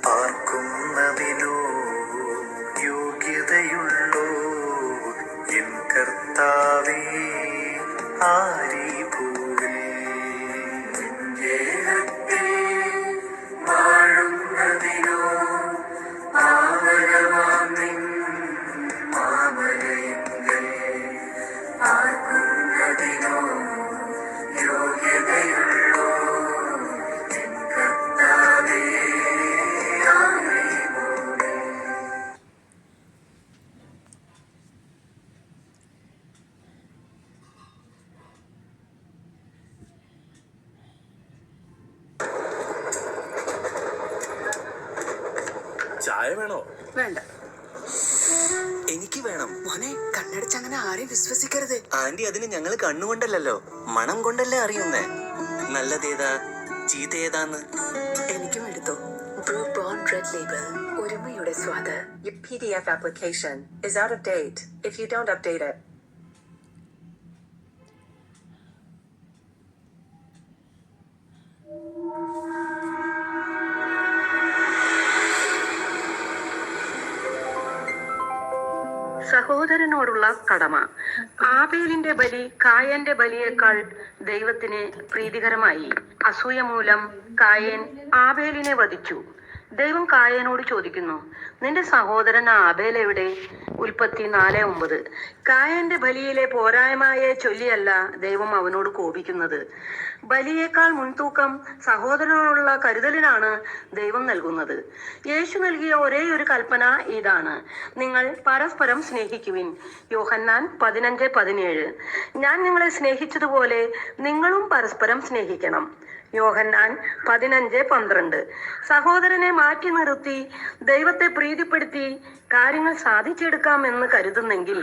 പാർക്കുന്നതിനോ യോഗ്യതയുള്ളോ N കർത്താവേ ആരീ ഭൂവിൽ വാഴുന്നതിനോ ആവരവാമിൻ മാമലയങ്ങൾ പാർക്കുന്നതിനോ യോഗ്യതയുള്ളോ N കർത്താവേ ആരീ ഭൂവിൽ. ചായ വേണോ? വേണ്ട. എനിക്ക് വേണം. മോനെ, കണ്ണടച്ച് അങ്ങനെ ആരെയും വിശ്വസിക്കരുത്. ആന്റി, അതിന് ഞങ്ങള് കണ്ണുകൊണ്ടല്ലോ മണം കൊണ്ടല്ലേ അറിയുന്നേ നല്ലതേതാ ചീത്തയേതാന്ന്. എനിക്കും എടുത്തോ. Brew Bond Red Label. ഒരുമയുടെ സ്വാദ്. Your PDF application is out of date if you don't update it. സഹോദരനോടുള്ള കടമ. ആബേലിന്റെ ബലി കായന്റെ ബലിയേക്കാൾ ദൈവത്തിന് പ്രീതികരമായി. അസൂയ മൂലം കായൻ ആബേലിനെ വധിച്ചു. ദൈവം കായനോട് ചോദിക്കുന്നു, നിന്റെ സഹോദരൻ ആബേൽ എവിടെ? ഉൽപ്പത്തി 4:9. കായന്റെ ബലിയിലെ പോരായ്മയെ ചൊല്ലിയല്ല ദൈവം അവനോട് കോപിക്കുന്നത്. ബലിയേക്കാൾ മുൻതൂക്കം സഹോദരനോടുള്ള കരുതലിനാണ് ദൈവം നൽകുന്നത്. യേശു നൽകിയ ഒരേ ഒരു കൽപ്പന ഇതാണ്: നിങ്ങൾ പരസ്പരം സ്നേഹിക്കുവിൻ. യോഹന്നാൻ 15:17. ഞാൻ നിങ്ങളെ സ്നേഹിച്ചതുപോലെ നിങ്ങളും പരസ്പരം സ്നേഹിക്കണം. യോഹന്നാൻ 15:12. സഹോദരനെ മാറ്റി നിർത്തി ദൈവത്തെ പ്രീതിപ്പെടുത്തി കാര്യങ്ങൾ സാധിച്ചെടുക്കാമെന്ന് കരുതുന്നെങ്കിൽ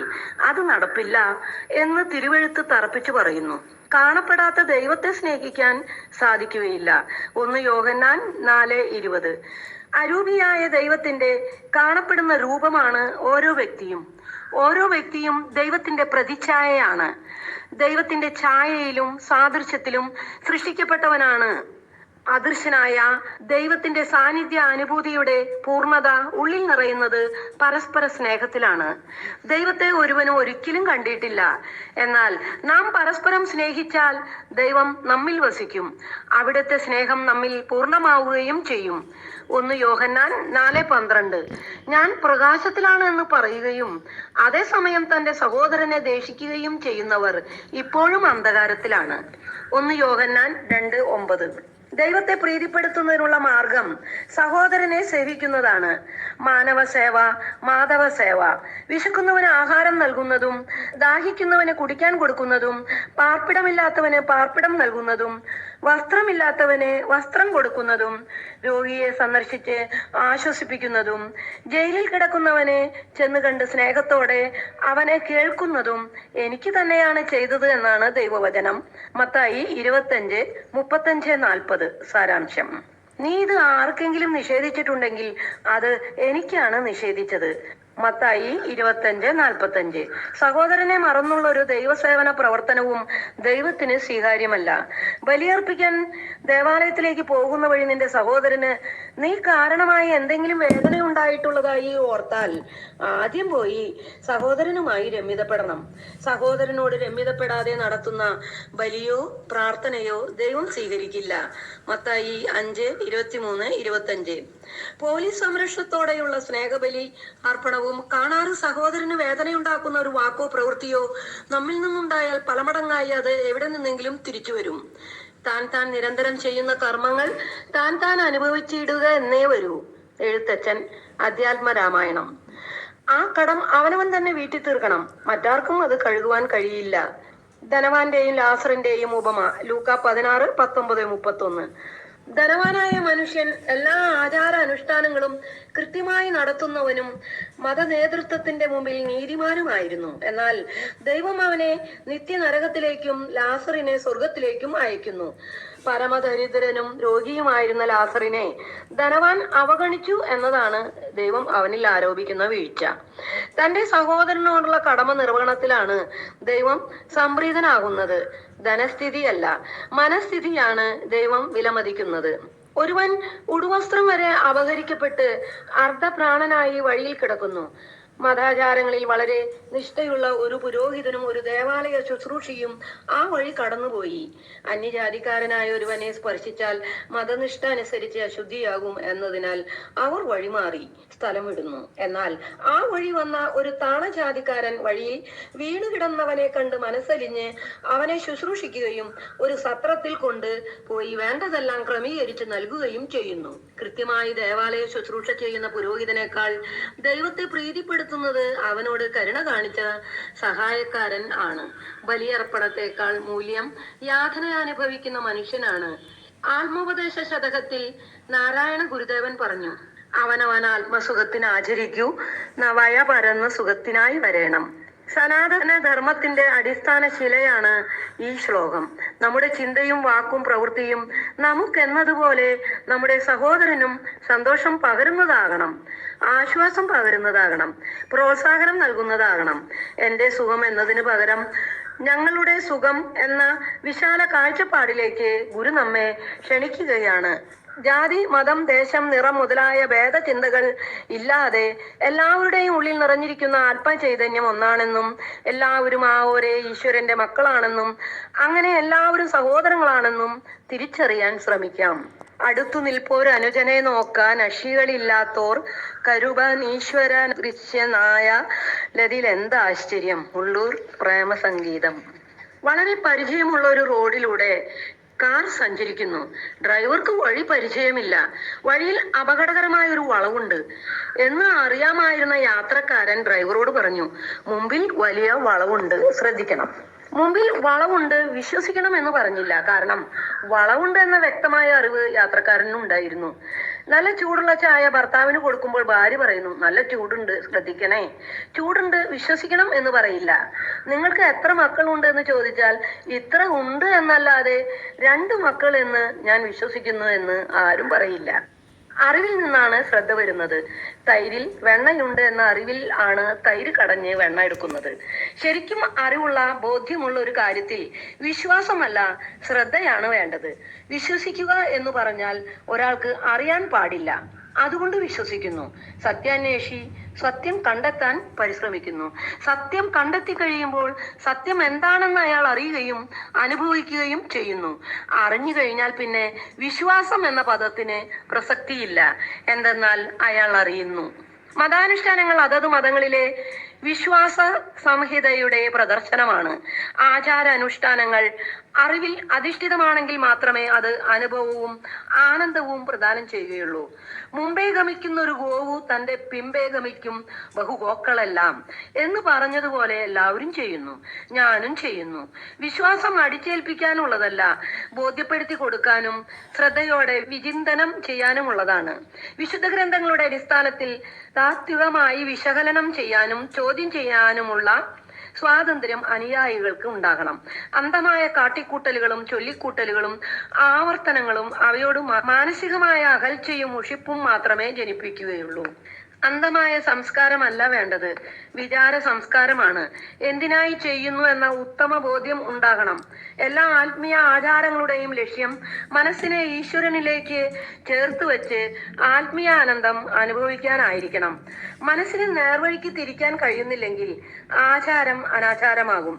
അത് നടപ്പില്ല എന്ന് തിരുവെഴുത്ത് തറപ്പിച്ചു പറയുന്നു. കാണപ്പെടാത്ത ദൈവത്തെ സ്നേഹിക്കാൻ സാധിക്കുകയില്ല. 1 യോഹന്നാൻ 4:20. അരൂപിയായ ദൈവത്തിന്റെ കാണപ്പെടുന്ന രൂപമാണ് ഓരോ വ്യക്തിയും. ഓരോ വ്യക്തിയും ദൈവത്തിന്റെ പ്രതിച്ഛായയാണ്. ദൈവത്തിന്റെ ഛായയിലും സാദൃശ്യത്തിലും സൃഷ്ടിക്കപ്പെട്ടവനാണ്. അദൃശ്യനായ ദൈവത്തിന്റെ സാന്നിധ്യ അനുഭൂതിയുടെ പൂർണ്ണത ഉള്ളിൽ നിറയുന്നത് പരസ്പര സ്നേഹത്തിലാണ്. ദൈവത്തെ ഒരുവനും ഒരിക്കലും കണ്ടിട്ടില്ല. എന്നാൽ നാം പരസ്പരം സ്നേഹിച്ചാൽ ദൈവം നമ്മിൽ വസിക്കും. അവിടുത്തെ സ്നേഹം നമ്മിൽ പൂർണ്ണമാവുകയും ചെയ്യും. 1 യോഹന്നാൻ 4:12. ഞാൻ പ്രകാശത്തിലാണ് എന്ന് പറയുകയും അതേസമയം തന്റെ സഹോദരനെ ദേഷിക്കുകയും ചെയ്യുന്നവർ ഇപ്പോഴും അന്ധകാരത്തിലാണ്. 1 യോഹന്നാൻ 2:9. ദൈവത്തെ പ്രീതിപ്പെടുത്തുന്നതിനുള്ള മാർഗം സഹോദരനെ സേവിക്കുന്നതാണ്. മാനവ സേവ, മാധവ സേവ. വിശക്കുന്നവന് ആഹാരം നൽകുന്നതും ദാഹിക്കുന്നവന് കുടിക്കാൻ കൊടുക്കുന്നതും പാർപ്പിടമില്ലാത്തവന് പാർപ്പിടം നൽകുന്നതും വസ്ത്രമില്ലാത്തവന് വസ്ത്രം കൊടുക്കുന്നതും രോഗിയെ സന്ദർശിച്ച് ആശ്വസിപ്പിക്കുന്നതും ജയിലിൽ കിടക്കുന്നവനെ ചെന്ന് കണ്ട് സ്നേഹത്തോടെ അവനെ കേൾക്കുന്നതും എനിക്ക് തന്നെയാണ് ചെയ്തത് എന്നാണ് ദൈവവചനം. മത്തായി 25:35-40. സാരാംശം: നീ ഇത് ആർക്കെങ്കിലും നിഷേധിച്ചിട്ടുണ്ടെങ്കിൽ അത് എനിക്കാണ് നിഷേധിച്ചത്. മത്തായി 25:45. സഹോദരനെ മറന്നുള്ള ഒരു ദൈവസേവന പ്രവർത്തനവും ദൈവത്തിന് സ്വീകാര്യമല്ല. ബലിയർപ്പിക്കാൻ ദേവാലയത്തിലേക്ക് പോകുന്ന വഴി നിന്റെ സഹോദരന് നീ കാരണമായി എന്തെങ്കിലും വേദന ഉണ്ടായിട്ടുള്ളതായി ഓർത്താൽ ആദ്യം പോയി സഹോദരനുമായി രമ്യതപ്പെടണം. സഹോദരനോട് രമ്യതപ്പെടാതെ നടത്തുന്ന ബലിയോ പ്രാർത്ഥനയോ ദൈവം സ്വീകരിക്കില്ല. മത്തായി 5:23-25. പോലീസ് സംരക്ഷണത്തോടെയുള്ള സ്നേഹബലി അർപ്പണവും കാണാറ് സഹോദരന് വേദനയുണ്ടാക്കുന്ന ഒരു വാക്കോ പ്രവൃത്തിയോ നമ്മിൽ നിന്നുണ്ടായാൽ പലമടങ്ങായി അത് എവിടെ നിന്നെങ്കിലും തിരിച്ചു വരും. താൻ നിരന്തരം ചെയ്യുന്ന കർമ്മങ്ങൾ താൻ അനുഭവിച്ചിടുക എന്നേ വരൂ. എഴുത്തച്ഛൻ, അധ്യാത്മരാമായണം. ആ കടം അവനവൻ തന്നെ വീട്ടിൽ തീർക്കണം. മറ്റാർക്കും അത് കഴുകുവാൻ കഴിയില്ല. ധനവാന്റെയും ലാസറിന്റെയും ഉപമ. ലൂക്കാ 16:19-31. ധനവാനായ മനുഷ്യൻ എല്ലാ ആചാര അനുഷ്ഠാനങ്ങളും കൃത്യമായി നടത്തുന്നവനും മതനേതൃത്വത്തിന്റെ മുമ്പിൽ നീതിമാനുമായിരുന്നു. എന്നാൽ ദൈവം അവനെ നിത്യനരകത്തിലേക്കും ലാസറിനെ സ്വർഗത്തിലേക്കും അയക്കുന്നു. പരമദരിദ്രനും രോഗിയുമായിരുന്ന ലാസറിനെ ധനവാൻ അവഗണിച്ചു എന്നതാണ് ദൈവം അവനിൽ ആരോപിക്കുന്ന വീഴ്ച. തന്റെ സഹോദരനോടുള്ള കടമ നിർവഹണത്തിലാണ് ദൈവം സംപ്രീതനാകുന്നത്. ധനസ്ഥിതിയല്ല, മനസ്ഥിതിയാണ് ദൈവം വിലമതിക്കുന്നത്. ഒരുവൻ ഉടുവസ്ത്രം വരെ അപഹരിക്കപ്പെട്ട് അർദ്ധപ്രാണനായി വഴിയിൽ കിടക്കുന്നു. മതാചാരങ്ങളിൽ വളരെ നിഷ്ഠയുള്ള ഒരു പുരോഹിതനും ഒരു ദേവാലയ ശുശ്രൂഷയും ആ വഴി കടന്നുപോയി. അന്യജാതിക്കാരനായ ഒരുവനെ സ്പർശിച്ചാൽ മതനിഷ്ഠ അനുസരിച്ച് അശുദ്ധിയാകും എന്നതിനാൽ അവർ വഴിമാറി സ്ഥലം വിടുന്നു. എന്നാൽ ആ വഴി വന്ന ഒരു താണജാതിക്കാരൻ വഴിയിൽ വീണുകിടന്നവനെ കണ്ട് മനസ്സലിഞ്ഞ് അവനെ ശുശ്രൂഷിക്കുകയും ഒരു സത്രത്തിൽ കൊണ്ട് പോയി വേണ്ടതെല്ലാം ക്രമീകരിച്ച് നൽകുകയും ചെയ്യുന്നു. കൃത്യമായി ദേവാലയ ശുശ്രൂഷ ചെയ്യുന്ന പുരോഹിതനേക്കാൾ ദൈവത്തെ പ്രീതിപ്പെടുത്തുന്നത് അവനോട് കരുണ കാണിച്ച സഹായക്കാരൻ ആണ്. ബലിയർപ്പണത്തെക്കാൾ മൂല്യം യാതന അനുഭവിക്കുന്ന മനുഷ്യനാണ്. ആത്മോപദേശ ശതകത്തിൽ നാരായണ ഗുരുദേവൻ പറഞ്ഞു, അവനവൻ ആത്മസുഖത്തിന് ആചരിക്കൂ, നവയ പരന്ന സുഖത്തിനായി വരേണം. സനാതന ധർമ്മത്തിന്റെ അടിസ്ഥാന ശിലയാണ് ഈ ശ്ലോകം. നമ്മുടെ ചിന്തയും വാക്കും പ്രവൃത്തിയും നമുക്കെന്നതുപോലെ നമ്മുടെ സഹോദരനും സന്തോഷം പകരുന്നതാകണം, ആശ്വാസം പകരുന്നതാകണം, പ്രോത്സാഹനം നൽകുന്നതാകണം. എന്റെ സുഖം എന്നതിന് പകരം ഞങ്ങളുടെ സുഖം എന്ന വിശാല കാഴ്ചപ്പാടിലേക്ക് ഗുരു നമ്മെ ക്ഷണിക്കുകയാണ്. ജാതി, മതം, ദേശം, നിറം മുതലായ ഭേദചിന്തകൾ ഇല്ലാതെ എല്ലാവരുടെയും ഉള്ളിൽ നിറഞ്ഞിരിക്കുന്ന ആത്മചൈതന്യം ഒന്നാണെന്നും എല്ലാവരും ആ ഒരേ ഈശ്വരന്റെ മക്കളാണെന്നും അങ്ങനെ എല്ലാവരും സഹോദരങ്ങളാണെന്നും തിരിച്ചറിയാൻ ശ്രമിക്കാം. അടുത്തു നിൽപ്പോർ അനുജനെ നോക്കാൻ അഷികളില്ലാത്തോർ കരുപൻ ഈശ്വര ദൃശ്യനായ ലതിലെന്ത് ആശ്ചര്യം. ഉള്ളൂർ പ്രേമസംഗീതം. വളരെ പരിചയമുള്ള ഒരു റോഡിലൂടെ കാർ സഞ്ചരിക്കുന്നു. ഡ്രൈവർക്ക് വഴി പരിചയമില്ല. വഴിയിൽ അപകടകരമായ ഒരു വളവുണ്ട് എന്ന് അറിയാമായിരുന്ന യാത്രക്കാരൻ ഡ്രൈവറോട് പറഞ്ഞു, മുമ്പിൽ വലിയ വളവുണ്ട്, ശ്രദ്ധിക്കണം. മുമ്പിൽ വളവുണ്ട്, വിശ്വസിക്കണം എന്ന് പറഞ്ഞില്ല. കാരണം വളവുണ്ട് എന്ന വ്യക്തമായ അറിവ് യാത്രക്കാരനുണ്ടായിരുന്നു. നല്ല ചൂടുള്ള ചായ ഭർത്താവിന് കൊടുക്കുമ്പോൾ ഭാര്യ പറയുന്നു, നല്ല ചൂടുണ്ട്, ശ്രദ്ധിക്കണേ. ചൂടുണ്ട്, വിശ്വസിക്കണം എന്ന് പറയില്ല. നിങ്ങൾക്ക് എത്ര മക്കളുണ്ട് എന്ന് ചോദിച്ചാൽ ഇത്ര ഉണ്ട് എന്നല്ലാതെ 2 മക്കൾ എന്ന് ഞാൻ വിശ്വസിക്കുന്നു എന്ന് ആരും പറയില്ല. അറിവിൽ നിന്നാണ് ശ്രദ്ധ വരുന്നത്. തൈരിൽ വെണ്ണയുണ്ട് എന്ന അറിവിൽ ആണ് തൈര് കടഞ്ഞ് വെണ്ണ എടുക്കുന്നത്. ശരിക്കും അറിവുള്ള ബോധ്യമുള്ള ഒരു കാര്യത്തിൽ വിശ്വാസമല്ല, ശ്രദ്ധയാണ് വേണ്ടത്. വിശ്വസിക്കുക എന്ന് പറഞ്ഞാൽ ഒരാൾക്ക് അറിയാൻ പാടില്ല, അതുകൊണ്ട് വിശ്വസിക്കുന്നു. സത്യാന്വേഷി സത്യം കണ്ടെത്താൻ പരിശ്രമിക്കുന്നു. സത്യം കണ്ടെത്തി കഴിയുമ്പോൾ സത്യം എന്താണെന്ന് അയാൾ അറിയുകയും അനുഭവിക്കുകയും ചെയ്യുന്നു. അറിഞ്ഞു കഴിഞ്ഞാൽ പിന്നെ വിശ്വാസം എന്ന പദത്തിന് പ്രസക്തിയില്ല. എന്തെന്നാൽ അയാൾ അറിയുന്നു. മതാനുഷ്ഠാനങ്ങൾ അതത് മതങ്ങളിലെ വിശ്വാസ സംഹിതയുടെ പ്രദർശനമാണ്. ആചാരാനുഷ്ഠാനങ്ങൾ അറിവിൽ അധിഷ്ഠിതമാണെങ്കിൽ മാത്രമേ അത് അനുഭവവും ആനന്ദവും പ്രദാനം ചെയ്യുകയുള്ളൂ. മുമ്പേ ഗമിക്കുന്ന ഒരു ഗോവു തന്റെ പിമ്പേ ഗമിക്കും ബഹുഗോക്കളെല്ലാം എന്ന് പറഞ്ഞതുപോലെ എല്ലാവരും ചെയ്യുന്നു, ഞാനും ചെയ്യുന്നു. വിശ്വാസം അടിച്ചേൽപ്പിക്കാനുള്ളതല്ല, ബോധ്യപ്പെടുത്തി കൊടുക്കാനും ശ്രദ്ധയോടെ വിചിന്തനം ചെയ്യാനുമുള്ളതാണ്. വിശുദ്ധ ഗ്രന്ഥങ്ങളുടെ അടിസ്ഥാനത്തിൽ താത്വികമായി വിശകലനം ചെയ്യാനും ചോദ്യം ചെയ്യാനുമുള്ള സ്വാതന്ത്ര്യം അനുയായികൾക്ക് ഉണ്ടാകണം. അന്ധമായ കാട്ടിക്കൂട്ടലുകളും ചൊല്ലിക്കൂട്ടലുകളും ആവർത്തനങ്ങളും അവയോട് മാനസികമായ അകൽച്ചയും ഉഷിപ്പും മാത്രമേ ജനിപ്പിക്കുകയുള്ളൂ. അന്ധമായ സംസ്കാരമല്ല വേണ്ടത്, വിചാര സംസ്കാരമാണ്. എന്തിനായി ചെയ്യുന്നു എന്ന ഉത്തമ ബോധ്യം ഉണ്ടാകണം. എല്ലാ ആത്മീയ ആചാരങ്ങളുടെയും ലക്ഷ്യം മനസ്സിനെ ഈശ്വരനിലേക്ക് ചേർത്ത് വെച്ച് ആത്മീയ ആനന്ദം അനുഭവിക്കാനായിരിക്കണം. മനസ്സിനെ നേർവഴിക്ക് തിരിക്കാൻ കഴിയുന്നില്ലെങ്കിൽ ആചാരം അനാചാരമാകും.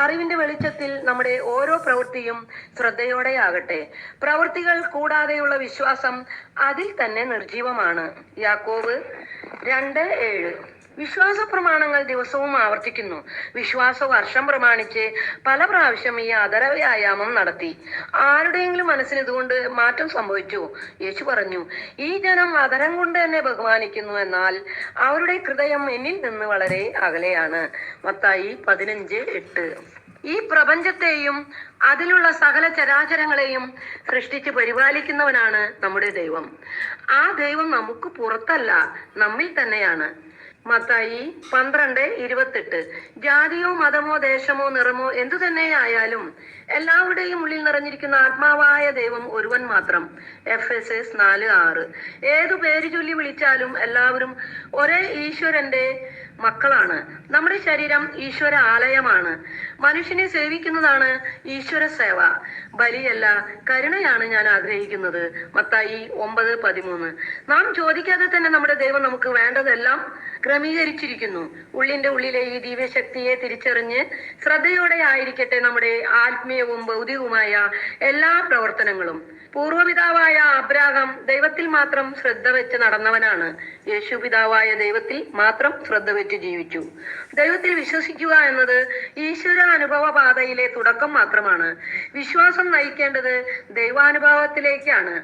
അറിവിന്റെ വെളിച്ചത്തിൽ നമ്മുടെ ഓരോ പ്രവൃത്തിയും ശ്രദ്ധയോടെയാകട്ടെ. പ്രവൃത്തികൾ കൂടാതെയുള്ള വിശ്വാസം അതിൽ തന്നെ നിർജീവമാണ്. യാക്കോബ് 2:7. വിശ്വാസ പ്രമാണങ്ങൾ ദിവസവും ആവർത്തിക്കുന്നു. വിശ്വാസ വർഷം പ്രമാണിച്ച് പല പ്രാവശ്യം ഈ ആദര വ്യായാമം നടത്തി. ആരുടെയെങ്കിലും മനസ്സിന് ഇതുകൊണ്ട് മാറ്റം സംഭവിച്ചു? യേശു പറഞ്ഞു, ഈ ജനം ആദരം കൊണ്ട് എന്നെ ബഹുമാനിക്കുന്നു, എന്നാൽ അവരുടെ ഹൃദയം എന്നിൽ നിന്ന് വളരെ അകലെയാണ്. മത്തായി 15:8. ഈ പ്രപഞ്ചത്തെയും അതിലുള്ള സകല ചരാചരങ്ങളെയും സൃഷ്ടിച്ച് പരിപാലിക്കുന്നവനാണ് നമ്മുടെ ദൈവം. ആ ദൈവം നമുക്ക് പുറത്തല്ല, നമ്മിൽ തന്നെയാണ്. മത്തായി 12:28. ജാതിയോ മതമോ ദേശമോ നിറമോ എന്തു തന്നെയായാലും എല്ലാവരുടെയും ഉള്ളിൽ നിറഞ്ഞിരിക്കുന്ന ആത്മാവായ ദൈവം ഒരുവൻ മാത്രം. എഫെസസ് 4:6. ഏതു പേര് ചൊല്ലി വിളിച്ചാലും എല്ലാവരും ഒരേ ഈശ്വരന്റെ മക്കളാണ്. നമ്മുടെ ശരീരം ഈശ്വര ആലയമാണ്. മനുഷ്യനെ സേവിക്കുന്നതാണ് ഈശ്വര സേവ. ബലിയല്ല, കരുണയാണ് ഞാൻ ആഗ്രഹിക്കുന്നത്. മത്തായി 9:13. നാം ചോദിക്കാതെ തന്നെ നമ്മുടെ ദൈവം നമുക്ക് വേണ്ടതെല്ലാം ക്രമീകരിച്ചിരിക്കുന്നു. ഉള്ളിന്റെ ഉള്ളിലെ ഈ ദിവ്യശക്തിയെ തിരിച്ചറിഞ്ഞ് ശ്രദ്ധയോടെ ആയിരിക്കട്ടെ നമ്മുടെ ആത്മീയവും ഭൗതികവുമായ എല്ലാ പ്രവർത്തനങ്ങളും. പൂർവ്വപിതാവായ അബ്രാഹാം ദൈവത്തിൽ മാത്രം ശ്രദ്ധ വെച്ച് നടന്നവനാണ്. യേശു പിതാവായ ദൈവത്തിൽ മാത്രം ശ്രദ്ധ വെച്ച് ജീവിച്ചു. ദൈവത്തിൽ വിശ്വസിക്കുക എന്നത് ഈശ്വര അനുഭവ പാതയിലെ തുടക്കം മാത്രമാണ്. വിശ്വാസം നയിക്കേണ്ടത് ദൈവാനുഭവത്തിലേക്കാണ്.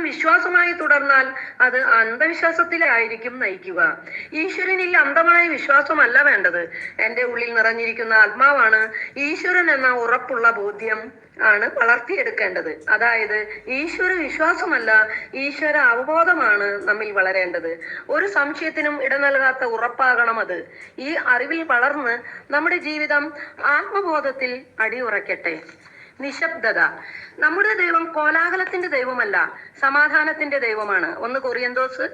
വിശ്വാസമായി തുടർന്നാൽ അത് അന്ധവിശ്വാസത്തിലായിരിക്കും നയിക്കുക. ഈശ്വരനിൽ അന്ധമായ വിശ്വാസമല്ല വേണ്ടത്. എന്റെ ഉള്ളിൽ നിറഞ്ഞിരിക്കുന്ന ആത്മാവാണ് ഈശ്വരൻ എന്ന ഉറപ്പുള്ള ബോധ്യം ആണ് വളർത്തിയെടുക്കേണ്ടത്. അതായത് ഈശ്വര വിശ്വാസമല്ല, ഈശ്വര അവബോധമാണ് നമ്മിൽ വളരേണ്ടത്. ഒരു സംശയത്തിനും ഇട നൽകാത്ത ഉറപ്പാകണം അത്. ഈ അറിവിൽ വളർന്ന് നമ്മുടെ ജീവിതം ആത്മബോധത്തിൽ അടിയുറയ്ക്കട്ടെ. നിശബ്ദത. നമ്മുടെ ദൈവം കോലാഹലത്തിന്റെ ദൈവമല്ല, സമാധാനത്തിന്റെ ദൈവമാണ്. 1 കൊറിന്തോസ്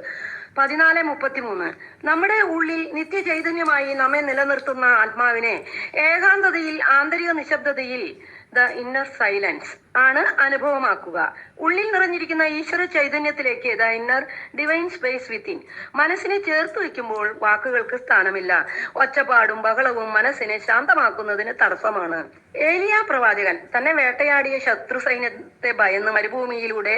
14:33. നമ്മുടെ ഉള്ളിൽ നിത്യചൈതന്യമായി നമ്മെ നിലനിർത്തുന്ന ആത്മാവിനെ ഏകാന്തതയിൽ, ആന്തരിക നിശബ്ദതയിൽ, ദ ഇന്നർ സൈലൻസ് ആണ് അനുഭവമാക്കുക. ഉള്ളിൽ നിറഞ്ഞിരിക്കുന്ന ഈശ്വര ചൈതന്യത്തിലേക്ക്, the inner divine space within, മനസ്സിനെ ചേർത്ത് വയ്ക്കുമ്പോൾ വാക്കുകൾക്ക് സ്ഥാനമില്ല. ഒച്ചപ്പാടും ബഹളവും മനസ്സിനെ ശാന്തമാക്കുന്നതിന് തടസ്സമാണ്. ഏലിയ പ്രവാചകൻ തന്നെ വേട്ടയാടിയ ശത്രു സൈന്യത്തെ ഭയന്ന് മരുഭൂമിയിലൂടെ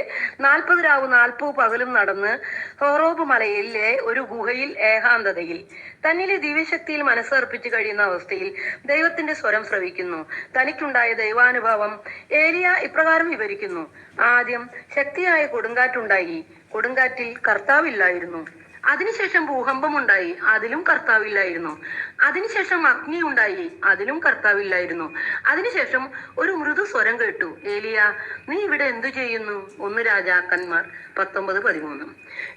40 രാവ് 40 പകലും നടന്ന് ഹോറോബ് മലയിലെ ഒരു ഗുഹയിൽ ഏകാന്തതയിൽ തന്നിലെ ദിവ്യശക്തിയിൽ മനസ്സർപ്പിച്ചു കഴിയുന്ന അവസ്ഥയിൽ ദൈവത്തിന്റെ സ്വരം ശ്രവിക്കുന്നു. തനിക്കുണ്ടായ ദൈവാനുഭവം ഏലിയ ഇപ്രകാരം വിവരിക്കുന്നു. ആദ്യം ശക്തിയായ കൊടുങ്കാറ്റുണ്ടായി, കൊടുങ്കാറ്റിൽ കർത്താവില്ലായിരുന്നു. അതിനുശേഷം ഭൂകമ്പമുണ്ടായി, അതിലും കർത്താവില്ലായിരുന്നു. അതിനുശേഷം അഗ്നി ഉണ്ടായി, അതിലും കർത്താവില്ലായിരുന്നു. അതിനുശേഷം ഒരു മൃദു സ്വരം കേട്ടു, ഏലിയ, നീ ഇവിടെ എന്തു ചെയ്യുന്നു? 1 രാജാക്കന്മാർ 19:13.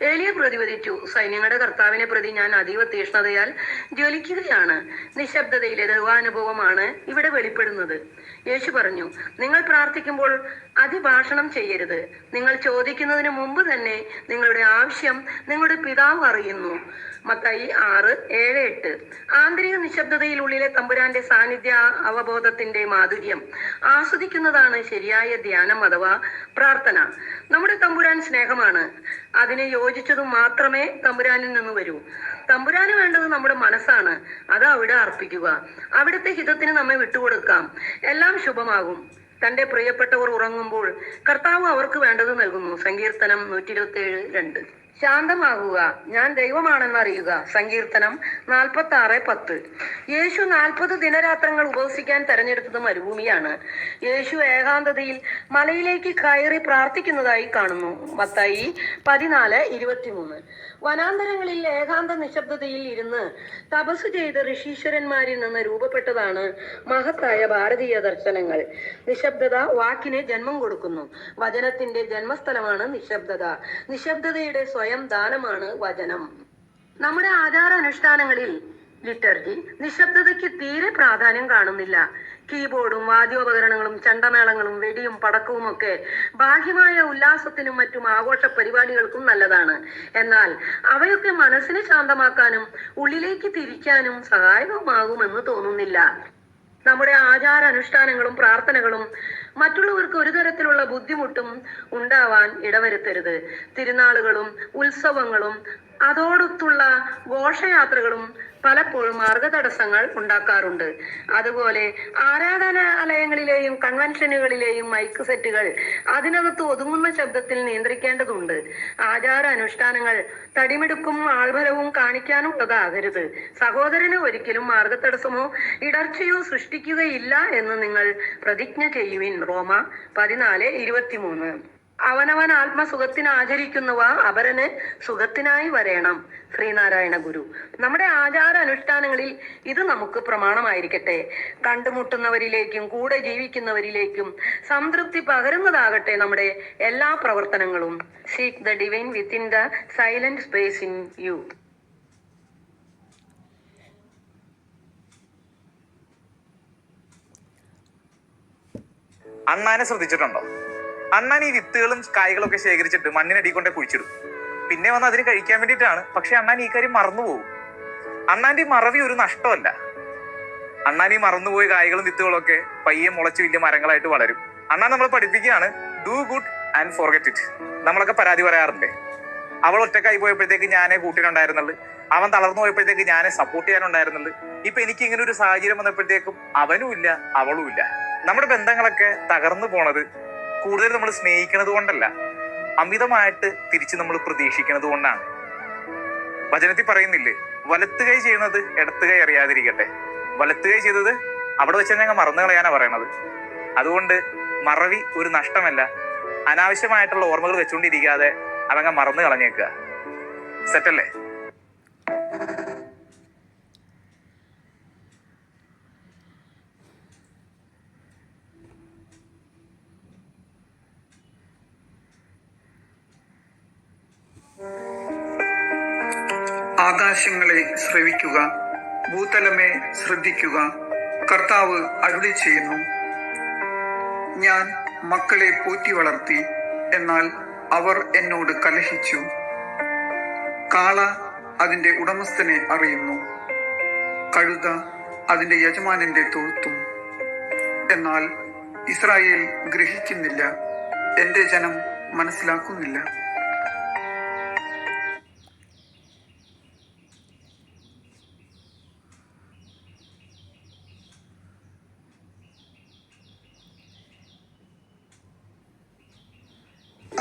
ഏലിയ പ്രതിവദിച്ചു, സൈന്യങ്ങളുടെ കർത്താവിനെ പ്രതി ഞാൻ അതീവ തീഷ്ണതയാൽ ജ്വലിക്കുകയാണ്. നിശബ്ദതയിലെ ദൈവാനുഭവമാണ് ഇവിടെ വെളിപ്പെടുന്നത്. യേശു പറഞ്ഞു, നിങ്ങൾ പ്രാർത്ഥിക്കുമ്പോൾ അതിഭാഷണം ചെയ്യരുത്. നിങ്ങൾ ചോദിക്കുന്നതിന് മുമ്പ് തന്നെ നിങ്ങളുടെ ആവശ്യം നിങ്ങളുടെ പിതാവ് അറിയുന്നു. മത്തായി 6:7-8. ആന്തരിക നിശബ്ദതയിലുള്ളിലെ തമ്പുരാന്റെ സാന്നിധ്യ അവബോധത്തിന്റെ മാധുര്യം ആസ്വദിക്കുന്നതാണ് ശരിയായ ധ്യാനം അഥവാ പ്രാർത്ഥന. നമ്മുടെ തമ്പുരാൻ സ്നേഹമാണ്. അതിനെ യോജിച്ചതും മാത്രമേ തമ്പുരാനിൽ നിന്ന് വരൂ. തമ്പുരാന് വേണ്ടത് നമ്മുടെ മനസ്സാണ്. അത് അവിടെ അർപ്പിക്കുക. അവിടുത്തെ ഹിതത്തിന് നമ്മെ വിട്ടുകൊടുക്കാം. എല്ലാം ശുഭമാകും. തന്റെ പ്രിയപ്പെട്ടവർ ഉറങ്ങുമ്പോൾ കർത്താവ് അവർക്ക് വേണ്ടത് നൽകുന്നു. സങ്കീർത്തനം 127:2. ശാന്തമാകുക, ഞാൻ ദൈവമാണെന്ന് അറിയുക. സങ്കീർത്തനം 46:10. യേശു 40 ദിനരാത്രങ്ങൾ ഉപവസിക്കാൻ തെരഞ്ഞെടുത്തത് മരുഭൂമിയാണ്. യേശു ഏകാന്തതയിൽ മലയിലേക്ക് കയറി പ്രാർത്ഥിക്കുന്നതായി കാണുന്നു. മത്തായി 14:23. വനാന്തരങ്ങളിൽ ഏകാന്ത നിശബ്ദതയിൽ ഇരുന്ന് തപസ് ചെയ്ത ഋഷീശ്വരന്മാരിൽ നിന്ന് രൂപപ്പെട്ടതാണ് മഹത്തായ ഭാരതീയ ദർശനങ്ങൾ. നിശബ്ദത വാക്കിന് ജന്മം കൊടുക്കുന്നു. വചനത്തിന്റെ ജന്മസ്ഥലമാണ് നിശബ്ദത. നിശബ്ദതയുടെ സ്വയം ദാനമാണ് വചനം. നമ്മുടെ ആചാര അനുഷ്ഠാനങ്ങളിൽ ലിറ്റർജി നിശബ്ദതയ്ക്ക് തീരെ പ്രാധാന്യം കാണുന്നില്ല. കീബോർഡും വാദ്യോപകരണങ്ങളും ചണ്ടമേളങ്ങളും വെടിയും പടക്കവും ഒക്കെ ബാഹ്യമായ ഉല്ലാസത്തിനും മറ്റും ആഘോഷ പരിപാടികൾക്കും നല്ലതാണ്. എന്നാൽ അവയൊക്കെ മനസ്സിനെ ശാന്തമാക്കാനും ഉള്ളിലേക്ക് തിരിക്കാനും സഹായകമാകുമെന്ന് തോന്നുന്നില്ല. നമ്മുടെ ആചാര അനുഷ്ഠാനങ്ങളും പ്രാർത്ഥനകളും മറ്റുള്ളവർക്ക് ഒരു തരത്തിലുള്ള ബുദ്ധിമുട്ടും ഉണ്ടാവാൻ ഇടവരുത്തരുത്. തിരുനാളുകളും ഉത്സവങ്ങളും അതോടൊത്തുള്ള ഘോഷയാത്രകളും പലപ്പോഴും മാർഗതടസ്സങ്ങൾ ഉണ്ടാക്കാറുണ്ട്. അതുപോലെ ആരാധനാലയങ്ങളിലെയും കൺവെൻഷനുകളിലെയും മൈക്ക് സെറ്റുകൾ അതിനകത്ത് ഒതുങ്ങുന്ന ശബ്ദത്തിൽ നിയന്ത്രിക്കേണ്ടതുണ്ട്. ആചാര അനുഷ്ഠാനങ്ങൾ തടിമിടുക്കും ആൾബലവും കാണിക്കാനുള്ളതാകരുത്. സഹോദരന് ഒരിക്കലും മാർഗതടസ്സമോ ഇടർച്ചയോ സൃഷ്ടിക്കുകയില്ല എന്ന് നിങ്ങൾ പ്രതിജ്ഞ ചെയ്യുവിൻ. റോമ 14:23. അവനവൻ ആത്മസുഖത്തിന് ആചരിക്കുന്നവ അപരന് സുഖത്തിനായി വരേണം. ശ്രീനാരായണ ഗുരു. നമ്മുടെ ആചാര അനുഷ്ഠാനങ്ങളിൽ ഇത് നമുക്ക് പ്രമാണമായിരിക്കട്ടെ. കണ്ടുമുട്ടുന്നവരിലേക്കും കൂടെ ജീവിക്കുന്നവരിലേക്കും സംതൃപ്തി പകരുന്നതാകട്ടെ നമ്മുടെ എല്ലാ പ്രവർത്തനങ്ങളും. Seek the divine within the silent space in you. അണ്ണാനെ ശ്രദ്ധിച്ചിട്ടുണ്ടോ? അണ്ണാൻ ഈ വിത്തുകളും കായ്കളൊക്കെ ശേഖരിച്ചിട്ട് മണ്ണിനടി കൊണ്ടേ കുഴിച്ചിടും. പിന്നെ വന്ന് അതിന് കഴിക്കാൻ വേണ്ടിയിട്ടാണ്. പക്ഷെ അണ്ണാൻ ഈ കാര്യം മറന്നുപോകും. അണ്ണാന്റെ ഈ മറവി ഒരു നഷ്ടമല്ല. അണ്ണാൻ ഈ മറന്നുപോയ കായ്കളും വിത്തുകളൊക്കെ പയ്യെ മുളച്ച് വലിയ മരങ്ങളായിട്ട് വളരും. അണ്ണാൻ നമ്മളെ പഠിപ്പിക്കുകയാണ്, do good and forget it. നമ്മളൊക്കെ പരാതി പറയാറുണ്ട്, അവൾ ഒറ്റക്കായി പോയപ്പോഴത്തേക്ക് ഞാനേ കൂട്ടിനുണ്ടായിരുന്നുള്ളു, അവൻ തളർന്നു പോയപ്പോഴത്തേക്ക് ഞാനേ സപ്പോർട്ട് ചെയ്യാനുണ്ടായിരുന്നുള്ളു. ഇപ്പൊ എനിക്ക് ഇങ്ങനെ ഒരു സാഹചര്യം വന്നപ്പോഴത്തേക്കും അവനും ഇല്ല അവളും ഇല്ല. നമ്മുടെ ബന്ധങ്ങളൊക്കെ തകർന്നു പോണത് കൂടുതൽ നമ്മൾ സ്നേഹിക്കുന്നത് കൊണ്ടല്ല, അമിതമായിട്ട് തിരിച്ച് നമ്മൾ പ്രതീക്ഷിക്കുന്നത് കൊണ്ടാണ്. വചനത്തിൽ പറയുന്നില്ലേ, വലത്ത് കൈ ചെയ്യുന്നത് ഇടത്ത് കൈ അറിയാതിരിക്കട്ടെ. വലത്ത് കൈ ചെയ്തത് അവിടെ വെച്ച് ഞങ്ങൾ മറന്നു കളയാനാ പറയണത്. അതുകൊണ്ട് മറവി ഒരു നഷ്ടമല്ല. അനാവശ്യമായിട്ടുള്ള ഓർമ്മകൾ വെച്ചുകൊണ്ടിരിക്കാതെ അതങ്ങ് മറന്നു കളഞ്ഞേക്കുക. സെറ്റല്ലേ? ആകാശങ്ങളെ ശ്രവിക്കുക, ഭൂതലമേ ശ്രദ്ധിക്കുക. കർത്താവ് അരുളി ചെയ്യുന്നു, ഞാൻ മക്കളെ പോറ്റി വളർത്തി, എന്നാൽ അവർ എന്നോട് കലഹിച്ചു. കാള അതിന്റെ ഉടമസ്ഥനെ അറിയുന്നു, കഴുത അതിന്റെ യജമാനന്റെ തൊഴുത്തും. എന്നാൽ ഇസ്രായേൽ ഗ്രഹിക്കുന്നില്ല, എന്റെ ജനം മനസ്സിലാക്കുന്നില്ല.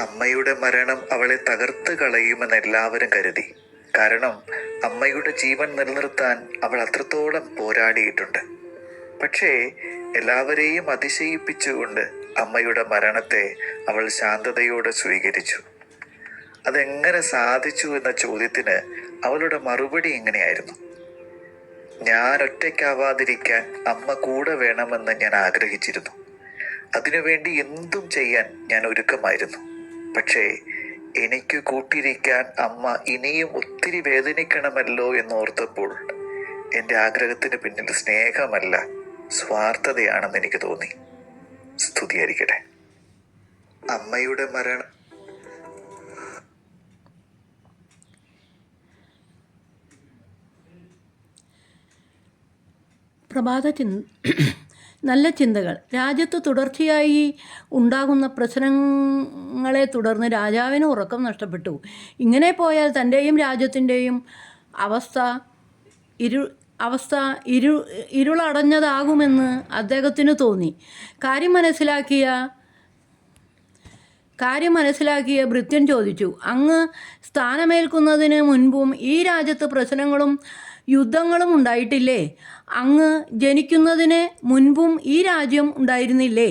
അമ്മയുടെ മരണം അവളെ തകർത്ത് കളയുമെന്ന് എല്ലാവരും കരുതി. കാരണം അമ്മയുടെ ജീവൻ നിലനിർത്താൻ അവൾ അത്രത്തോളം പോരാടിയിട്ടുണ്ട്. പക്ഷേ എല്ലാവരെയും അതിശയിപ്പിച്ചുകൊണ്ട് അമ്മയുടെ മരണത്തെ അവൾ ശാന്തതയോടെ സ്വീകരിച്ചു. അതെങ്ങനെ സാധിച്ചു എന്ന ചോദ്യത്തിന് അവളുടെ മറുപടി ഇങ്ങനെയായിരുന്നു: ഞാൻ ഒറ്റയ്ക്കാവാതിരിക്കാൻ അമ്മ കൂടെ വേണമെന്ന് ഞാൻ ആഗ്രഹിച്ചിരുന്നു. അതിനുവേണ്ടി എന്തും ചെയ്യാൻ ഞാൻ ഒരുക്കമായിരുന്നു. പക്ഷേ എനിക്ക് കൂട്ടിരിക്കാൻ അമ്മ ഇനിയും ഒത്തിരി വേദനിക്കണമല്ലോ എന്നോർത്തപ്പോൾ എൻ്റെ ആഗ്രഹത്തിന് പിന്നിൽ സ്നേഹമല്ല സ്വാർത്ഥതയാണെന്ന് എനിക്ക് തോന്നി. സ്തുതിയായിരിക്കട്ടെ. അമ്മയുടെ മരണം നല്ല ചിന്തകൾ. രാജ്യത്ത് തുടർച്ചയായി ഉണ്ടാകുന്ന പ്രശ്നങ്ങളെ തുടർന്ന് രാജാവിന് ഉറക്കം നഷ്ടപ്പെട്ടു. ഇങ്ങനെ പോയാൽ തൻ്റെയും രാജ്യത്തിൻ്റെയും അവസ്ഥ ഇരുളടഞ്ഞതാകുമെന്ന് അദ്ദേഹത്തിന് തോന്നി. കാര്യം മനസ്സിലാക്കിയ ഭൃത്യൻ ചോദിച്ചു, അങ്ങ് സ്ഥാനമേൽക്കുന്നതിന് മുൻപും ഈ രാജ്യത്ത് പ്രശ്നങ്ങളും യുദ്ധങ്ങളും ഉണ്ടായിട്ടില്ലേ? അങ്ങ് ജനിക്കുന്നതിന് മുൻപും ഈ രാജ്യം ഉണ്ടായിരുന്നില്ലേ?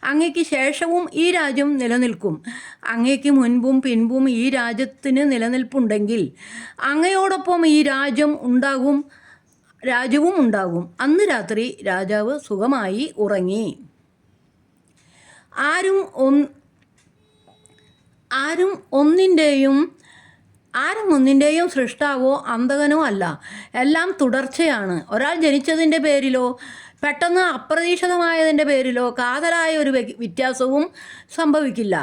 അങ്ങയ്ക്ക് ശേഷവും ഈ രാജ്യം നിലനിൽക്കും. അങ്ങയ്ക്ക് മുൻപും പിൻപും ഈ രാജ്യത്തിന് നിലനിൽപ്പുണ്ടെങ്കിൽ അങ്ങയോടൊപ്പം ഈ രാജ്യവും ഉണ്ടാകും. അന്ന് രാത്രി രാജാവ് സുഖമായി ഉറങ്ങി. ആരും ഒന്നിൻ്റെയും സൃഷ്ടാവോ അന്തകനോ അല്ല. എല്ലാം തുടർച്ചയാണ്. ഒരാൾ ജനിച്ചതിൻ്റെ പേരിലോ പെട്ടെന്ന് അപ്രതീക്ഷിതമായതിൻ്റെ പേരിലോ കാതലായ ഒരു വ്യത്യാസവും സംഭവിക്കില്ല.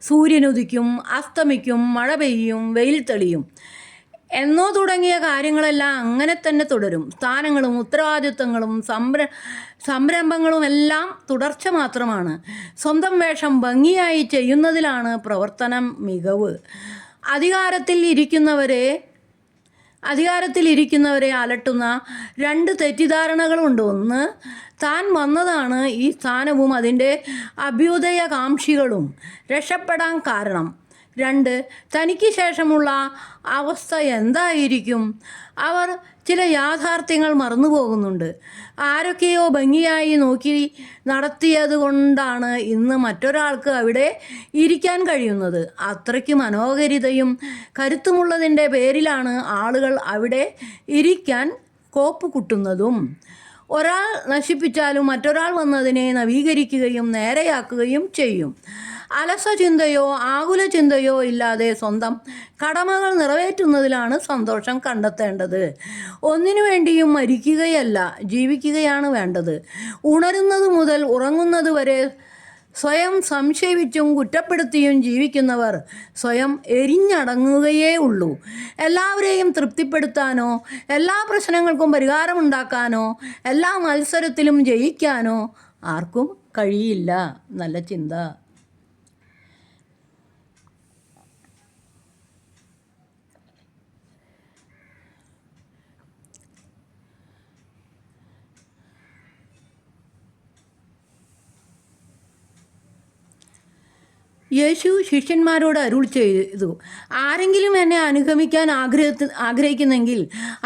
സൂര്യനുദിക്കും, അസ്തമിക്കും, മഴ പെയ്യും, വെയിൽ തെളിയും. എന്നോ തുടങ്ങിയ കാര്യങ്ങളെല്ലാം അങ്ങനെ തന്നെ തുടരും. സ്ഥാനങ്ങളും ഉത്തരവാദിത്വങ്ങളും സംരംഭങ്ങളുമെല്ലാം തുടർച്ച മാത്രമാണ്. സ്വന്തം വേഷം ഭംഗിയായി ചെയ്യുന്നതിലാണ് പ്രവർത്തനം മികവ്. അധികാരത്തിലിരിക്കുന്നവരെ അലട്ടുന്ന രണ്ട് തെറ്റിദ്ധാരണകളുണ്ട്. ഒന്ന്, താൻ വന്നതാണ് ഈ സ്ഥാനവും അതിൻ്റെ അഭ്യുദയകാംക്ഷികളും രക്ഷപ്പെടാൻ കാരണം. രണ്ട്, തനിക്ക് ശേഷമുള്ള അവസ്ഥ എന്തായിരിക്കും? അവർ ചില യാഥാർത്ഥ്യങ്ങൾ മറന്നുപോകുന്നുണ്ട്. ആരൊക്കെയോ ഭംഗിയായി നോക്കി നടത്തിയത് കൊണ്ടാണ് ഇന്ന് മറ്റൊരാൾക്ക് അവിടെ ഇരിക്കാൻ കഴിയുന്നത്. അത്രയ്ക്ക് മനോഹരിതയും കരുത്തുമുള്ളതിൻ്റെ പേരിലാണ് ആളുകൾ അവിടെ ഇരിക്കാൻ കോപ്പ് കൂട്ടുന്നതും. ഒരാൾ നശിപ്പിച്ചാലും മറ്റൊരാൾ വന്നതിനെ നവീകരിക്കുകയും നേരെയാക്കുകയും ചെയ്യും. അലസചിന്തയോ ആകുല ചിന്തയോ ഇല്ലാതെ സ്വന്തം കടമകൾ നിറവേറ്റുന്നതിലാണ് സന്തോഷം കണ്ടെത്തേണ്ടത്. ഒന്നിനു വേണ്ടിയും മരിക്കുകയല്ല, ജീവിക്കുകയാണ് വേണ്ടത്. ഉണരുന്നത് മുതൽ ഉറങ്ങുന്നത് വരെ സ്വയം സംശയിച്ചും കുറ്റപ്പെടുത്തിയും ജീവിക്കുന്നവർ സ്വയം എരിഞ്ഞടങ്ങുകയേ ഉള്ളൂ. എല്ലാവരെയും തൃപ്തിപ്പെടുത്താനോ എല്ലാ പ്രശ്നങ്ങൾക്കും പരിഹാരമുണ്ടാക്കാനോ എല്ലാ മത്സരത്തിലും ജയിക്കാനോ ആർക്കും കഴിയില്ല. നല്ല ചിന്ത. യേശു ശിഷ്യന്മാരോട് അരുൾ ചെയ്തു, ആരെങ്കിലും എന്നെ അനുഗമിക്കാൻ ആഗ്രഹിക്കുന്നെങ്കിൽ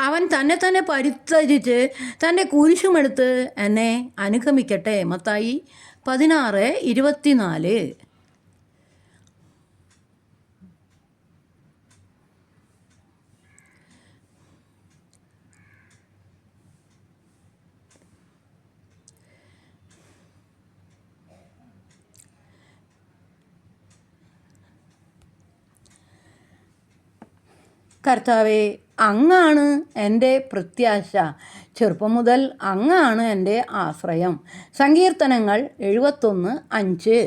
അവൻ തന്നെ തന്നെ പരിത്യജിച്ച് തൻ്റെ കുരിശുമെടുത്ത് എന്നെ അനുഗമിക്കട്ടെ. മത്തായി 16:24. കർത്താവേ, അങ്ങാണ് എൻ്റെ പ്രത്യാശ. ചെറുപ്പം മുതൽ അങ്ങാണ് എൻ്റെ ആശ്രയം. സങ്കീർത്തനങ്ങൾ 71:5.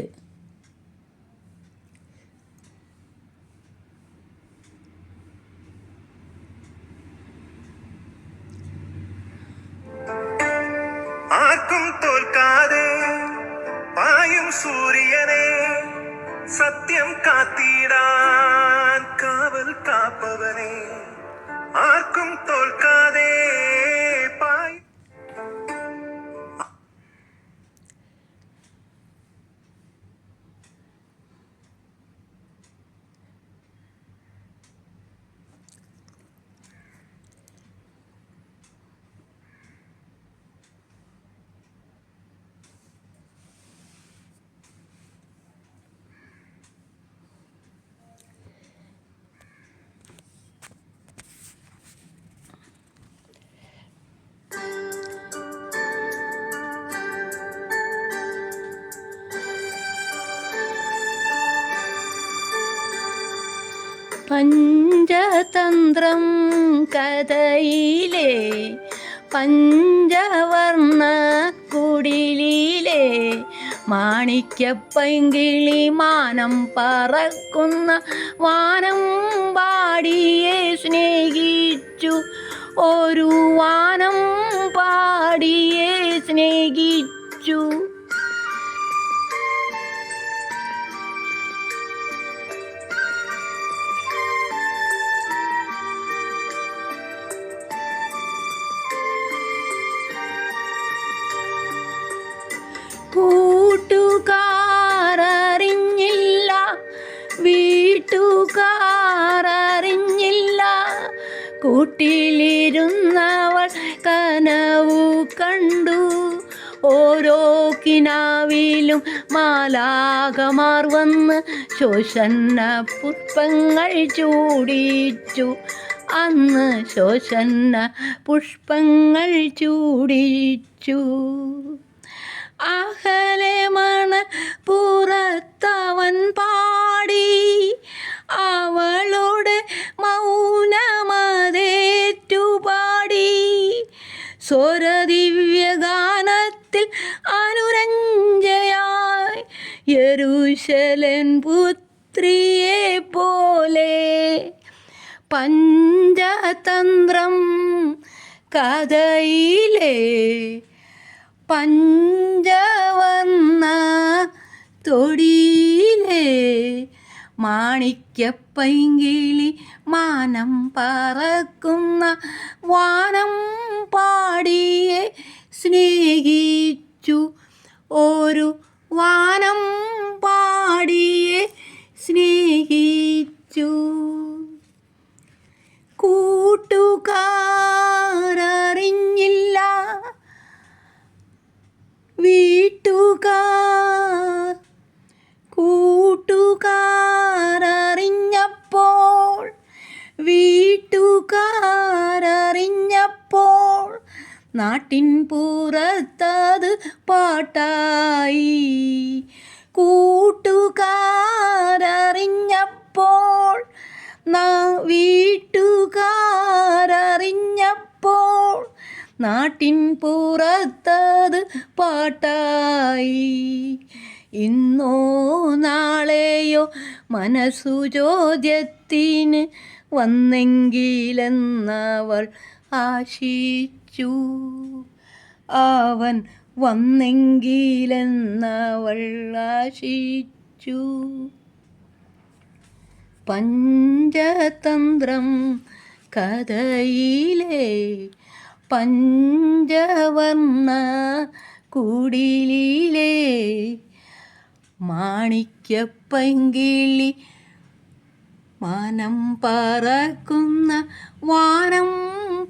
ആർക്കും തോൽക്കാതെ പായും സൂര്യനെ സത്യം കാത്തിടാൻ കാവൽ കാപ്പവനെ ആർക്കും തോൽക്കാതെ പായും. പഞ്ചതന്ത്രം കഥയിലെ പഞ്ചവർണ്ണ കുടിലിലെ മാണിക്യപ്പൈങ്കിളി മാനം പറക്കുന്ന വാനം പാടിയെ സ്നേഹിച്ചു. ഒരു വാനം പാടിയെ സ്നേഹിച്ചു. കൂട്ടുകാരറിഞ്ഞില്ല, വീട്ടുകാരറിഞ്ഞില്ല, കൂട്ടിലിരുന്നവൾ കനവു കണ്ടു. ഓരോ കിനാവിലും മാലാകമാർ വന്ന് ശോഷന്ന പുഷ്പങ്ങൾ ചൂടിച്ചു. അന്ന് ശോഷന്ന പുഷ്പങ്ങൾ ചൂടിച്ചു. അകലെ മണൽ പുറത്തവൻ പാടി അവളുടെ മൗനമതേറ്റുപാടി. സ്വരദിവ്യഗാനത്തിൽ അനുരഞ്ജയായി യെരൂശലേം പുത്രിയെ പോലെ. പഞ്ചതന്ത്രം കഥയിലെ പഞ്ചവർണ്ണ തൊടിയിലെ മാണിക്യപ്പൈങ്കിളി മാനം പറക്കുന്ന വാനം പാടിയെ സ്നേഹിച്ചു. ഒരു വാനം പാടിയെ സ്നേഹിച്ചു. കൂട്ടുകാരറിഞ്ഞില്ല, കൂട്ടുകാരറിഞ്ഞപ്പോൾ വീട്ടുകാരറിഞ്ഞപ്പോൾ നാട്ടിൻ പുറത്തത് പാട്ടായി. കൂട്ടുകാരറിഞ്ഞപ്പോൾ വീട്ടുകാരറിഞ്ഞപ്പോൾ നാട്ടിൻ പുറത്തത് പാട്ടായി. ഇന്നോ നാളെയോ മനസ്സു ചോദ്യത്തിന് വന്നെങ്കിലെന്നവൾ ആശിച്ചു. അവൻ വന്നെങ്കിലെന്നവൾ ആശിച്ചു. പഞ്ചതന്ത്രം കഥയിലെ പഞ്ചവർണ്ണ കുടിലിലെ മാണിക്യപ്പൈങ്കിളി മാനം പറക്കുന്ന വാനം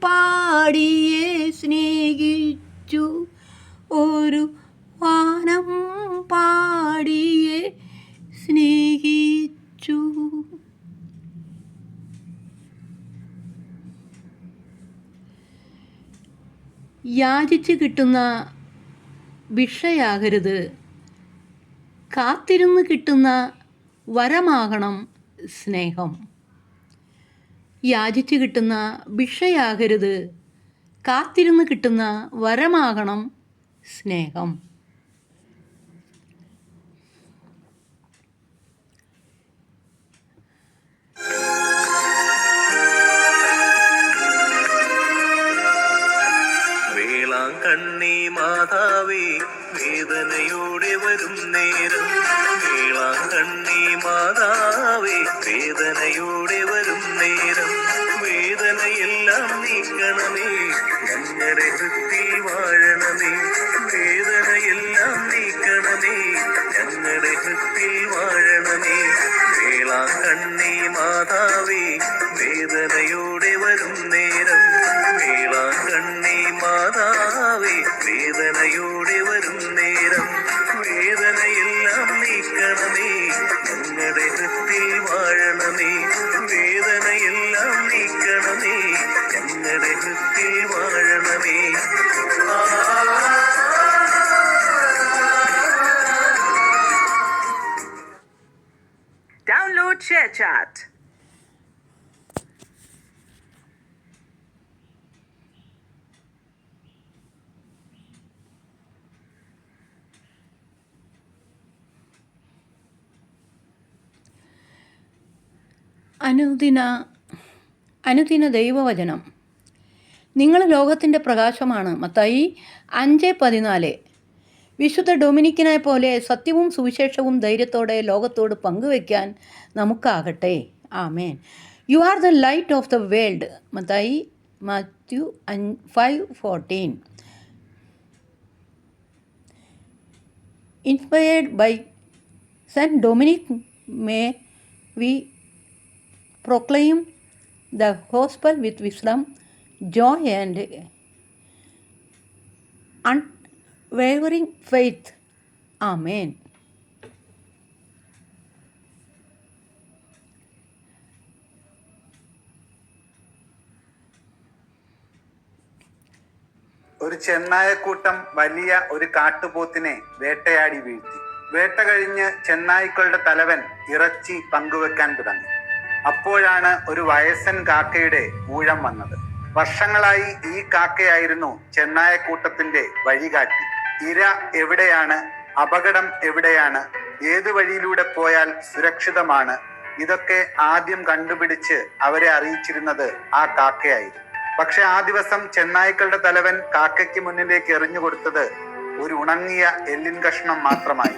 പാടിയെ സ്നേഹിച്ചു. ഒരു വാനം പാടിയെ സ്നേഹിച്ചു. യാചിച്ച് കിട്ടുന്ന ഭിക്ഷയാകരുത്, കാത്തിരുന്ന് കിട്ടുന്ന വരമാകണം സ്നേഹം. യാചിച്ച് കിട്ടുന്ന ഭിക്ഷയാകരുത്, കാത്തിരുന്ന് കിട്ടുന്ന വരമാകണം സ്നേഹം. വേളാങ്കണ്ണി മാതാവേ വേദനയോടെ വരും നേരം, വേളാങ്കണ്ണി മാതാവേ വേദനയോടെ വരും നേരം, വേദനയെല്ലാം നീക്കണമേ ഞങ്ങളുടെ ഹൃത്തിൽ വാഴണമേ, വേദനയെല്ലാം നീക്കണമേ ഞങ്ങളുടെ ഹൃത്തിൽ വാഴണമേ. വേളാങ്കണ്ണി മാതാവേ വേദനയോടെ വരും നേരം, വേളാങ്കണ്ണി മാതാവേ വേദനയോടെ വരും നേരം, വേദനയെല്ലാം നീക്കണമേ ഞങ്ങളുടെ ഹൃത്തിൽ വാഴണമേ, വേദനയെല്ലാം നീക്കണമേ ഞങ്ങളുടെ ഹൃത്തിൽ വാഴണമേ. Download ShareChat. അനുദിന ദൈവവചനം. നിങ്ങൾ ലോകത്തിൻ്റെ പ്രകാശമാണ്. മത്തായി 5:14. വിശുദ്ധ ഡൊമിനിക്കിനെ പോലെ സത്യവും സുവിശേഷവും ധൈര്യത്തോടെ ലോകത്തോട് പങ്കുവയ്ക്കാൻ നമുക്കാകട്ടെ. ആമേൻ. You are the light of the world. Matthew 5:14. Inspired by Saint Dominic, may we proclaim the gospel with wisdom, joy and unwavering faith. Amen. ഒരു ചെന്നായക്കൂട്ടം വലിയ ഒരു കാട്ടുപോത്തിനെ വേട്ടയാടി വീഴ്ത്തി. വേട്ട കഴിഞ്ഞ് ചെന്നായ്ക്കളുടെ തലവൻ ഇറച്ചി പങ്കുവെക്കാൻ തുടങ്ങി. അപ്പോഴാണ് ഒരു വയസ്സൻ കാക്കയുടെ ഊഴം വന്നത്. വർഷങ്ങളായി ഈ കാക്കയായിരുന്നു ചെന്നായക്കൂട്ടത്തിന്റെ വഴികാട്ടി. ഇര എവിടെയാണ്, അപകടം എവിടെയാണ്, ഏതു വഴിയിലൂടെ പോയാൽ സുരക്ഷിതമാണ്, ഇതൊക്കെ ആദ്യം കണ്ടുപിടിച്ച് അവരെ അറിയിച്ചിരുന്നത് ആ കാക്കയായിരുന്നു. പക്ഷെ ആ ദിവസം ചെന്നായ്ക്കളുടെ തലവൻ കാക്കയ്ക്ക് മുന്നിലേക്ക് എറിഞ്ഞു കൊടുത്തത് ഒരു ഉണങ്ങിയ എല്ലിൻ കഷ്ണം മാത്രമായി.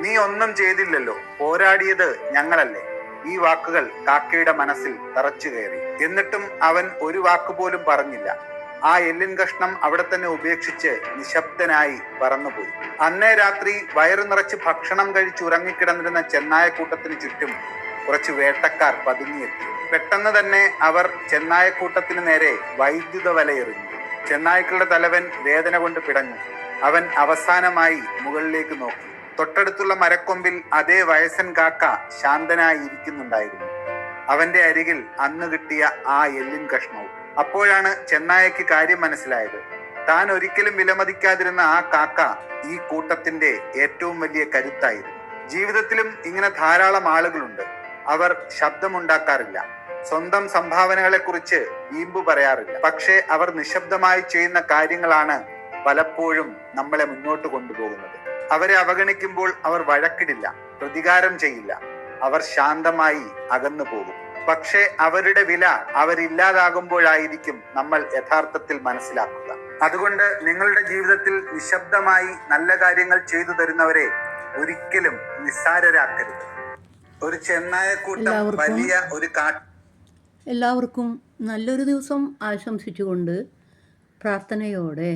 നീ ഒന്നും ചെയ്തില്ലല്ലോ, പോരാടിയത് ഞങ്ങളല്ലേ. ഈ വാക്കുകൾ കാക്കയുടെ മനസ്സിൽ തറച്ചു കയറി. എന്നിട്ടും അവൻ ഒരു വാക്കുപോലും പറഞ്ഞില്ല. ആ എല്ലിൻ കഷ്ണം അവിടെ തന്നെ ഉപേക്ഷിച്ച് നിശബ്ദനായി പറന്നുപോയി. അന്നേ രാത്രി വയറു നിറച്ച് ഭക്ഷണം കഴിച്ച് ഉറങ്ങിക്കിടന്നിരുന്ന ചെന്നായക്കൂട്ടത്തിന് ചുറ്റും കുറച്ച് വേട്ടക്കാർ പതുങ്ങിയെത്തി. പെട്ടെന്ന് തന്നെ അവർ ചെന്നായക്കൂട്ടത്തിന് നേരെ വൈദ്യുത വലയെറിഞ്ഞു. ചെന്നായ്ക്കളുടെ തലവൻ വേദന കൊണ്ട് പിടഞ്ഞു. അവൻ അവസാനമായി മുകളിലേക്ക് നോക്കി. തൊട്ടടുത്തുള്ള മരക്കൊമ്പിൽ അതേ വയസ്സൻ കാക്ക ശാന്തനായി ഇരിക്കുന്നുണ്ടായിരുന്നു. അവന്റെ അരികിൽ അന്ന് കിട്ടിയ ആ എല്ലിൻ കഷ്ണവും. അപ്പോഴാണ് ചെന്നായക്ക് കാര്യം മനസ്സിലായത്. താൻ ഒരിക്കലും വിലമതിക്കാതിരുന്ന ആ കാക്ക ഈ കൂട്ടത്തിന്റെ ഏറ്റവും വലിയ കരുത്തായിരുന്നു. ജീവിതത്തിലും ഇങ്ങനെ ധാരാളം ആളുകളുണ്ട്. അവർ ശബ്ദമുണ്ടാക്കാറില്ല, സ്വന്തം സംഭാവനകളെ കുറിച്ച് വീമ്പു പറയാറില്ല. പക്ഷേ അവർ നിശബ്ദമായി ചെയ്യുന്ന കാര്യങ്ങളാണ് പലപ്പോഴും നമ്മളെ മുന്നോട്ട് കൊണ്ടുപോകുന്നത്. അവരെ അവഗണിക്കുമ്പോൾ അവർ വഴക്കിടില്ല, പ്രതികാരം ചെയ്യില്ല. അവർ ശാന്തമായി അകന്നു പോകും. പക്ഷേ അവരുടെ വില അവരില്ലാതാകുമ്പോഴായിരിക്കും നമ്മൾ യഥാർത്ഥത്തിൽ മനസ്സിലാക്കുക. അതുകൊണ്ട് നിങ്ങളുടെ ജീവിതത്തിൽ നിശബ്ദമായി നല്ല കാര്യങ്ങൾ ചെയ്തു തരുന്നവരെ ഒരിക്കലും നിസ്സാരരാക്കരുത്. ഒരു ചെന്നായക്കൂട്ടം വലിയ ഒരു എല്ലാവർക്കും നല്ലൊരു ദിവസം ആശംസിച്ചുകൊണ്ട് പ്രാർത്ഥനയോടെ